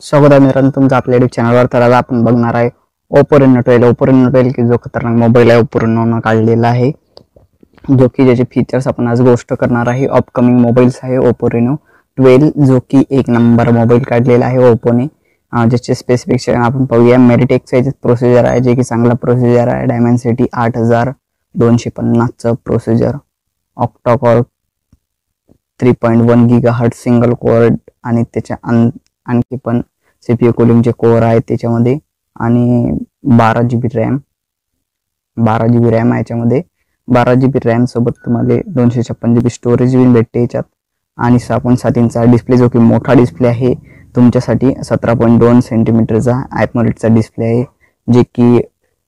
स्वागत आहे मित्रांनो तुमचं आपल्या युट्यूब चॅनलवर। तर आज आपण बघणार आहे ओप्पो Reno12 की जो खतरनाक मोबाईल आहे ओप्पो Reno काढलेला आहे, जो की ज्याचे फीचर्स आपण आज गोष्ट करणार आहे। अपकमिंग मोबाईल्स आहे ओप्पो Reno12, जो की एक नंबर मोबाईल काढलेला आहे ओप्पोने। ज्याचे स्पेसिफिकेशन आपण पाहूया। मेडिटेकचं प्रोसेसर आहे, जे की चांगला प्रोसेसर आहे। डायमेन्सिटी 8250चं processor, octa core 3.1 GHz single core, आणि त्याच्या आणखी पण CPU कूलिंगचे कोर आहे त्याच्यामध्ये, आणि 12 GB रॅम आहे याच्यामध्ये। 12 GB रॅम सोबत तुम्हाला 256 GB स्टोरेज भी भेटते याच्यात, आणि 6.7 इंच डिस्प्ले, जो की मोठा डिस्प्ले आहे तुमच्यासाठी। 17.2 सेंटीमीटरचा AMOLEDचा डिस्प्ले आहे, जे की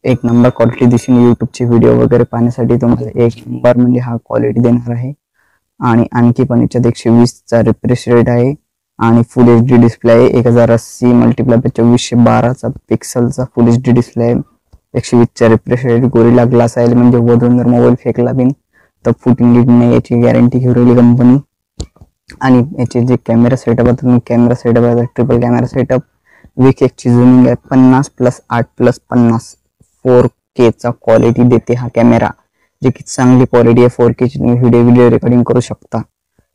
एक नंबर क्वालिटी दिसून यूट्यूबचे व्हिडिओ वगैरे पाहण्यासाठी तुम्हाला एक नंबर म्हणजे हा क्वालिटी देणार आहे। आणि आणखी पण याच्यात 120चा रिफ्रेश रेट आहे, आणि फुल HD डिस्प्ले आहे। 1080 × 2412चा पिक्सलचा फुल HD डिस्प्ले आहे। 120चा रिफ्रेश रेट, गोरिल्ला ग्लास आहे, म्हणजे वरून जर मोबाईल फेकला बिन तर फुटिंग नाही याची गॅरंटी घेऊन राहिली कंपनी। आणि याचे जे कॅमेरा सेटअप आहे, कॅमेरा सेटअप आहे ट्रिपल कॅमेरा सेटअप, विक ची झूमिंग आहे 50+8+50 4Kचा क्वालिटी देते हा कॅमेरा, जे की चांगली क्वालिटी आहे। 4K ची तुम्ही व्हिडिओ रेकॉर्डिंग करू शकता।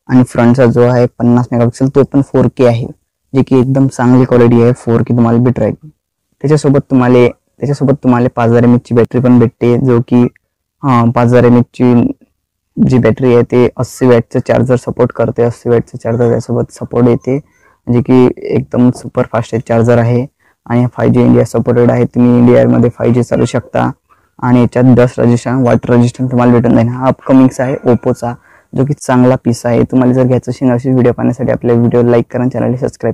आणि फ्रंटचा जो आहे 50 मेगापिक्सल, तो पण 4K आहे, जे की एकदम चांगली क्वालिटी आहे। 4K तुम्हाला भेट राहील। त्याच्यासोबत तुम्हाला 5000 mAh ची बॅटरी पण भेटते, जो की 5000 mAh ची जी बॅटरी आहे ते 80 वॅटचं चार्जर सपोर्ट करते। 80 वॅटचं चार्जर त्यासोबत सपोर्ट येते, जे की एकदम सुपर फास्ट चार्जर आहे। आणि 5G इंडिया सपोर्टेड आहे, तुम्ही इंडियामध्ये 5G चालू शकता। आणि याच्यात डस्ट रेजिस्टन्स, वॉटर रेजिस्टन्स तुम्हाला भेटून जाईल। हा अपकमिंगचा आहे ओप्पोचा, जो की चांगला पीस आहे। तुम्हाला जर घ्यायचं असेल अशी व्हिडिओ पाहण्यासाठी आपल्या व्हिडिओ लाईक करा, चॅनल सबस्क्राईब